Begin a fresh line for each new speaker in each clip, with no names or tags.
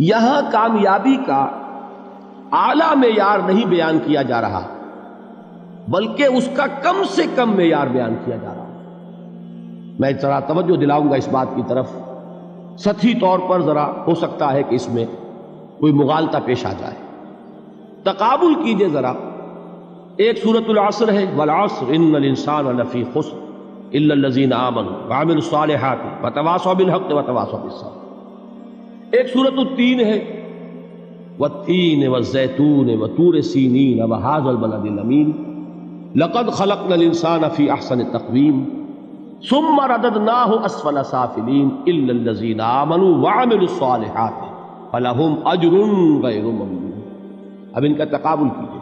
یہاں کامیابی کا اعلیٰ معیار نہیں بیان کیا جا رہا، بلکہ اس کا کم سے کم معیار بیان کیا جا رہا۔ میں ذرا توجہ دلاؤں گا اس بات کی طرف، سطحی طور پر ذرا ہو سکتا ہے کہ اس میں کوئی مغالطہ پیش آ جائے۔ تقابل کیجئے ذرا، ایک سورۃ العصر ہے، والعصر ان الانسان لفی خسر الا الذین آمنوا وعملوا الصالحات وتواصوا بالحق وتواصوا بالصبر۔ ایک سورۃ التین ہے، والتین والزیتون وطور سینین وہذا البلد الامین لقد خلقنا الانسان فی احسن تقویم ثم رددناہ اسفل سافلین الا الذین آمنوا وعملوا الصالحات فلہم اجر غیر ممنون۔ اب ان کا تقابل کیجئے۔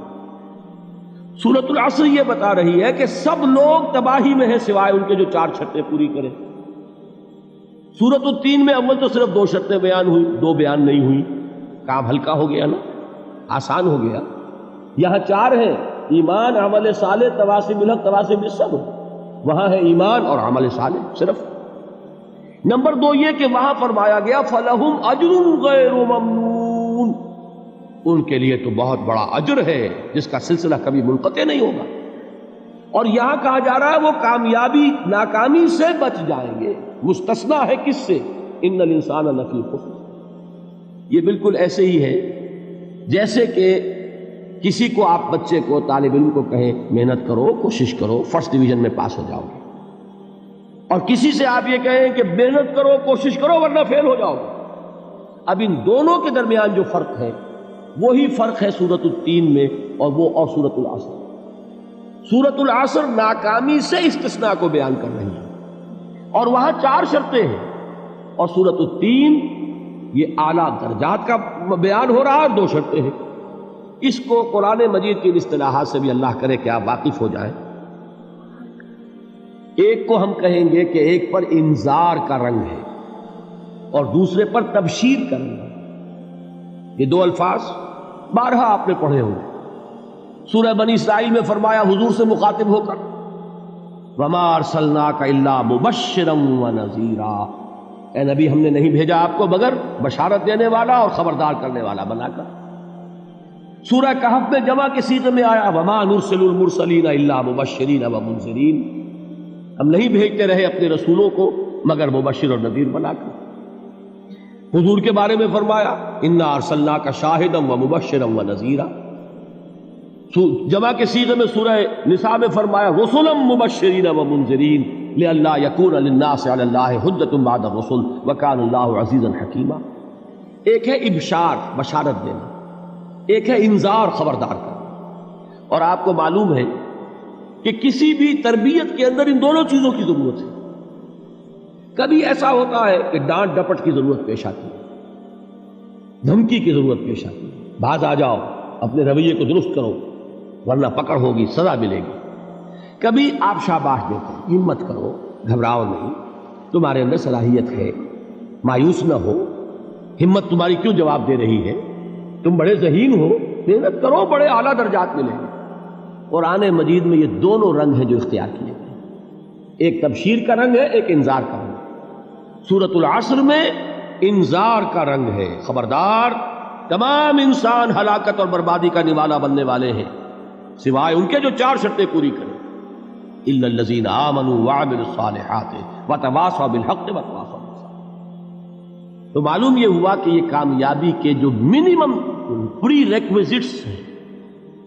سورۃ العصر یہ بتا رہی ہے کہ سب لوگ تباہی میں ہیں سوائے ان کے جو 4 شرطیں پوری کریں۔ سورۃ التین میں اول تو صرف 2 شرطیں بیان ہوئی، 2 بیان نہیں ہوئی، کام ہلکا ہو گیا نا، آسان ہو گیا۔ یہاں 4 ہیں، ایمان، عمل صالح، تواصی بالحق، تواصی بالصبر۔ وہاں ہے ایمان اور عمل صالح صرف۔ نمبر 2 یہ کہ وہاں فرمایا گیا فَلَهُمْ أَجْرٌ غَيْرُ مَمْنُونَ، ان کے لیے تو بہت بڑا اجر ہے جس کا سلسلہ کبھی منقطع نہیں ہوگا۔ اور یہاں کہا جا رہا ہے وہ کامیابی ناکامی سے بچ جائیں گے۔ مستثنیٰ ہے کس سے؟ ان الانسان لفی خسر۔ یہ بالکل ایسے ہی ہے جیسے کہ کسی کو آپ بچے کو، طالب علم کو کہیں محنت کرو، کوشش کرو، فرسٹ ڈویژن میں پاس ہو جاؤ گے، اور کسی سے آپ یہ کہیں کہ محنت کرو، کوشش کرو ورنہ فیل ہو جاؤ گے۔ اب ان دونوں کے درمیان جو فرق ہے وہی فرق ہے سورۃ التین میں اور سورۃ العصر۔ سورۃ العصر ناکامی سے استثناء کو بیان کر رہی ہے اور وہاں 4 شرطیں ہیں، اور سورۃ التین یہ اعلیٰ درجات کا بیان ہو رہا ہے اور 2 شرطیں ہیں۔ اس کو قرآن مجید کی اصطلاحات سے بھی اللہ کرے کہ آپ واقف ہو جائیں۔ ایک کو ہم کہیں گے کہ ایک پر انذار کا رنگ ہے اور دوسرے پر تبشیر کا رنگ ہے۔ یہ 2 الفاظ بارہا آپ نے پڑھے ہوں گے۔ سورہ بنی اسرائیل میں فرمایا حضور سے مخاطب ہو کر وَمَا أَرْسَلْنَاكَ إِلَّا مُبَشِّرًا وَنَذِيرًا، اے نبی ہم نے نہیں بھیجا آپ کو مگر بشارت دینے والا اور خبردار کرنے والا بنا کر۔ سورہ کہف میں جمع کے صیغے میں آیا وَمَا نُرْسِلُ الْمُرْسَلِينَ إِلَّا مُبَشِّرِينَ وَمُنذِرِينَ، ہم نہیں بھیجتے رہے اپنے رسولوں کو مگر مبشر اور نذیر بنا کر۔ حضور کے بارے میں فرمایا اِنَّا أَرْسَلْنَاكَ شَاهِدًا وَمُبَشِّرًا وَنَذِيرًا۔ جمع کے صیغے میں سورہ نساء میں فرمایا رُسُلًا مُبَشِّرِينَ وَمُنذِرِينَ لِئَلَّا يَكُونَ لِلنَّاسِ عَلَى اللَّهِ حُجَّةٌ بَعْدَ الرُّسُلِ وَكَانَ اللَّهُ عَزِيزًا حَكِيمًا۔ ایک ہے ابشار، بشارت دینا، ایک ہے انذار، خبردار کرنا۔ اور آپ کو معلوم ہے کہ کسی بھی تربیت کے اندر ان دونوں چیزوں کی ضرورت ہے۔ کبھی ایسا ہوتا ہے کہ ڈانٹ ڈپٹ کی ضرورت پیش آتی ہے، دھمکی کی ضرورت پیش آتی ہے، باز آ جاؤ، اپنے رویے کو درست کرو ورنہ پکڑ ہوگی، سزا ملے گی۔ کبھی آپ شاباش دیتے ہیں، ہمت کرو، گھبراؤ نہیں، تمہارے اندر صلاحیت ہے، مایوس نہ ہو، ہمت تمہاری کیوں جواب دے رہی ہے، تم بڑے ذہین ہو، محنت کرو، بڑے اعلیٰ درجات ملیں گے۔ قرآن مجید میں یہ دونوں رنگ ہیں جو اختیار کیے گئے، ایک تبشیر کا رنگ ہے، ایک انذار کا رنگ ہے۔ سورۃ العصر میں انذار کا رنگ ہے، خبردار، تمام انسان ہلاکت اور بربادی کا نوالا بننے والے ہیں سوائے ان کے جو 4 شرطیں پوری کریں، الا الذین آمنوا وعملوا الصالحات وتواصوا بالحق وتواصوا بالصبر۔ تو معلوم یہ ہوا کہ یہ کامیابی کے جو منیمم پری ریکویزٹس ہیں،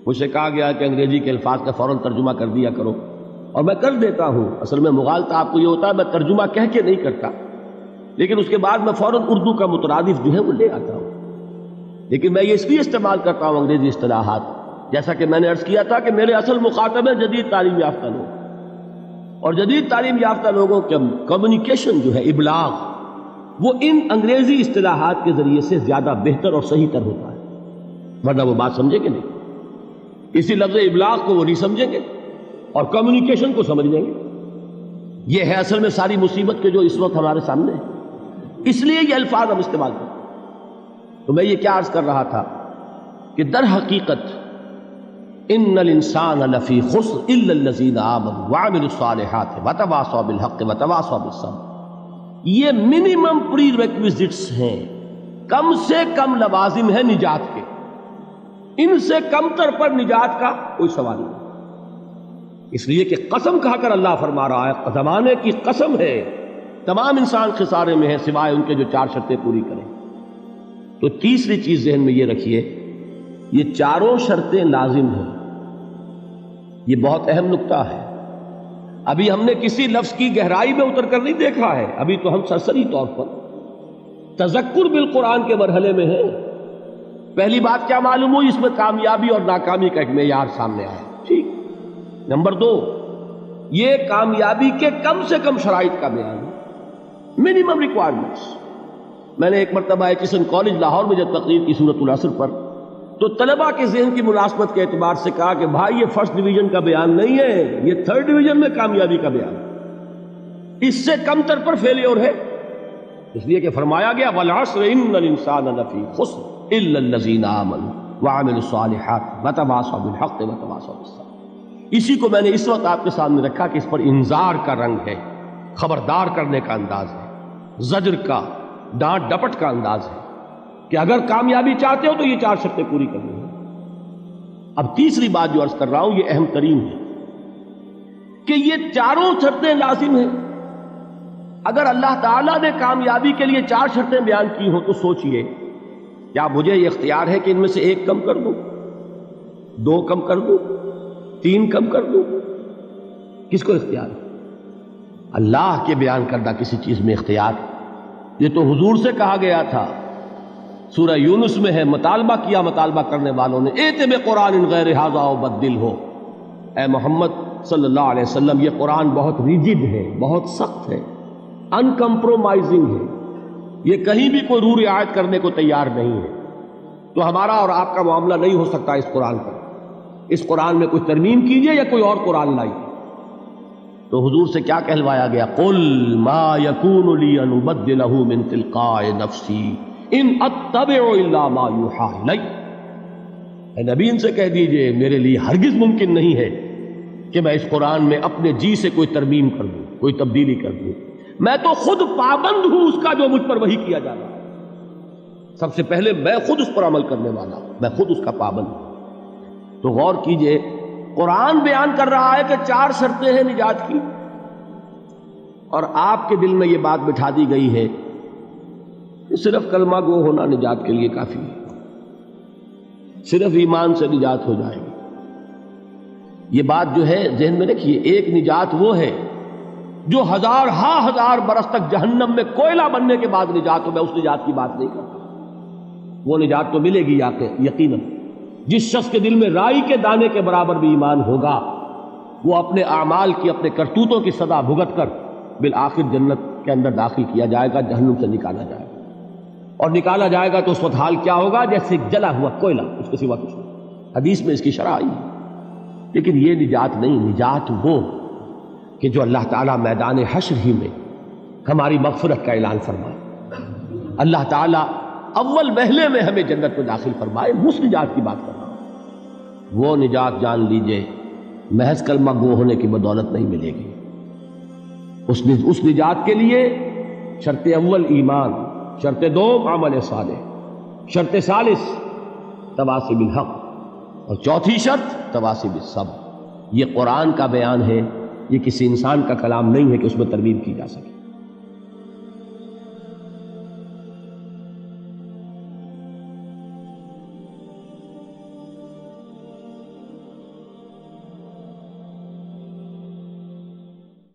مجھ سے کہا گیا کہ انگریزی کے الفاظ کا فوراً ترجمہ کر دیا کرو، اور میں کر دیتا ہوں۔ اصل میں مغالطہ آپ کو یہ ہوتا ہے میں ترجمہ کہہ کے نہیں کرتا، لیکن اس کے بعد میں فوراً اردو کا مترادف جو ہے وہ لے آتا ہوں۔ لیکن میں یہ اس لیے استعمال کرتا ہوں انگریزی اصطلاحات، جیسا کہ میں نے عرض کیا تھا کہ میرے اصل مخاطب ہیں جدید تعلیم یافتہ لوگ، اور جدید تعلیم یافتہ لوگوں کے کمیونیکیشن جو ہے، ابلاغ، وہ ان انگریزی اصطلاحات کے ذریعے سے زیادہ بہتر اور صحیح تر ہوتا ہے، ورنہ وہ بات سمجھیں گے نہیں۔ اسی لفظ ابلاغ کو وہ نہیں سمجھیں گے اور کمیونیکیشن کو سمجھ لیں گے۔ یہ ہے اصل میں ساری مصیبت کے جو اس وقت ہمارے سامنے ہے، اس لیے یہ الفاظ ہم استعمال کرتے ہیں۔ تو میں یہ کیا عرض کر رہا تھا کہ در حقیقت ان الانسان لفی خسر الا الذین آمنوا وعملوا الصالحات وتواصوا بالحق وتواصوا بالصبر، یہ منیمم پری ریکویزٹس ہیں کم سے کم لوازم ہے نجات کے، ان سے کم تر پر نجات کا کوئی سوال نہیں، اس لیے کہ قسم کھا کر اللہ فرما رہا ہے، زمانے کی قسم ہے، تمام انسان خسارے میں ہیں سوائے ان کے جو 4 شرطیں پوری کریں۔ تو تیسری چیز ذہن میں یہ رکھیے، یہ چاروں شرطیں لازم ہیں، یہ بہت اہم نکتہ ہے۔ ابھی ہم نے کسی لفظ کی گہرائی میں اتر کر نہیں دیکھا ہے، ابھی تو ہم سرسری طور پر تذکر بالقرآن کے مرحلے میں ہیں۔ پہلی بات کیا معلوم ہوئی؟ اس میں کامیابی اور ناکامی کا ایک معیار سامنے آیا، ٹھیک۔ نمبر 2، یہ کامیابی کے کم سے کم شرائط کا بیان ہے، منیمم ریکوائرمنٹس۔ میں نے ایک مرتبہ ایچسن کالج لاہور میں جب تقریر کی سورۃ العصر پر، تو طلباء کے ذہن کی مناسبت کے اعتبار سے کہا کہ بھائی یہ فرسٹ ڈویژن کا بیان نہیں ہے، یہ 3rd ڈویژن میں کامیابی کا بیان ہے، اس سے کم تر پر فیلیور ہے، اس لیے کہ فرمایا گیا والعصر ان الانسان لفی خسر الا الذین آمنوا وعملوا الصالحات وتواصوا بالحق وتواصوا بالصبر۔ اسی کو میں نے اس وقت آپ کے سامنے رکھا کہ اس پر انذار کا رنگ ہے، خبردار کرنے کا انداز ہے، زجر کا، ڈانٹ ڈپٹ کا انداز ہے کہ اگر کامیابی چاہتے ہو تو یہ 4 شرطیں پوری کرنی ہیں۔ اب تیسری بات جو عرض کر رہا ہوں یہ اہم ترین ہے کہ یہ چاروں شرطیں لازم ہیں۔ اگر اللہ تعالیٰ نے کامیابی کے لیے 4 شرطیں بیان کی ہوں تو سوچئے، کیا مجھے یہ اختیار ہے کہ ان میں سے 1 کم کر دوں، 2 کم کر دوں، 3 کم کر دوں؟ کس کو اختیار ہے؟ اللہ کے بیان کردہ کسی چیز میں اختیار۔ یہ تو حضور سے کہا گیا تھا، سورہ یونس میں ہے، مطالبہ کیا مطالبہ کرنے والوں نے، ایت بقرآن غیر ھذا وبدل ہو، اے محمد صلی اللہ علیہ وسلم، یہ قرآن بہت ریجڈ ہے، بہت سخت ہے، ان کمپرومائزنگ ہے، یہ کہیں بھی کوئی روح رعایت کرنے کو تیار نہیں ہے، تو ہمارا اور آپ کا معاملہ نہیں ہو سکتا اس قرآن پر، اس قرآن میں کوئی ترمیم کیجئے یا کوئی اور قرآن لائیے۔ تو حضور سے کیا کہلوایا گیا؟ قل ما یکون لی ان ابدلہ من تلقاء نفسی ان اتبع الا ما یوحی الی۔ اے نبی ان سے کہہ دیجئے میرے لیے ہرگز ممکن نہیں ہے کہ میں اس قرآن میں اپنے جی سے کوئی ترمیم کر دوں، کوئی تبدیلی کر دوں، میں تو خود پابند ہوں اس کا جو مجھ پر وحی کیا جا رہا ہے، سب سے پہلے میں خود اس پر عمل کرنے والا ہوں، میں خود اس کا پابند ہوں۔ تو غور کیجئے، قرآن بیان کر رہا ہے کہ 4 شرطیں ہیں نجات کی، اور آپ کے دل میں یہ بات بٹھا دی گئی ہے کہ صرف کلمہ گو ہونا نجات کے لیے کافی ہے، صرف ایمان سے نجات ہو جائے گی۔ یہ بات جو ہے ذہن میں رکھیے، ایک نجات وہ ہے جو ہزار برس تک جہنم میں کوئلہ بننے کے بعد نجات ہو، میں اس نجات کی بات نہیں کرتا، وہ نجات تو ملے گی یقیناً۔ جس شخص کے دل میں رائی کے دانے کے برابر بھی ایمان ہوگا، وہ اپنے اعمال کی، اپنے کرتوتوں کی سزا بھگت کر بالآخر جنت کے اندر داخل کیا جائے گا، جہنم سے نکالا جائے گا، اور نکالا جائے گا تو اس وقت حال کیا ہوگا؟ جیسے جلا ہوا کوئلہ، اس کے سوا کچھ نہیں۔ حدیث میں اس کی شرح آئی ہے۔ لیکن یہ نجات نہیں، نجات وہ کہ جو اللہ تعالیٰ میدان حشر ہی میں ہماری مغفرت کا اعلان فرمائے، اللہ تعالیٰ اول وہلے میں ہمیں جنت میں داخل فرمائے، اس نجات کی بات کر رہا ہوں۔ وہ نجات جان لیجئے محض کلمہ گو ہونے کی بدولت نہیں ملے گی، اس نجات کے لیے شرط اول ایمان، شرط دوم عمل صالح، شرط ثالث تواصی بالحق، اور چوتھی شرط تواصی بالصبر۔ یہ قرآن کا بیان ہے، یہ کسی انسان کا کلام نہیں ہے کہ اس میں ترمیم کی جا سکے۔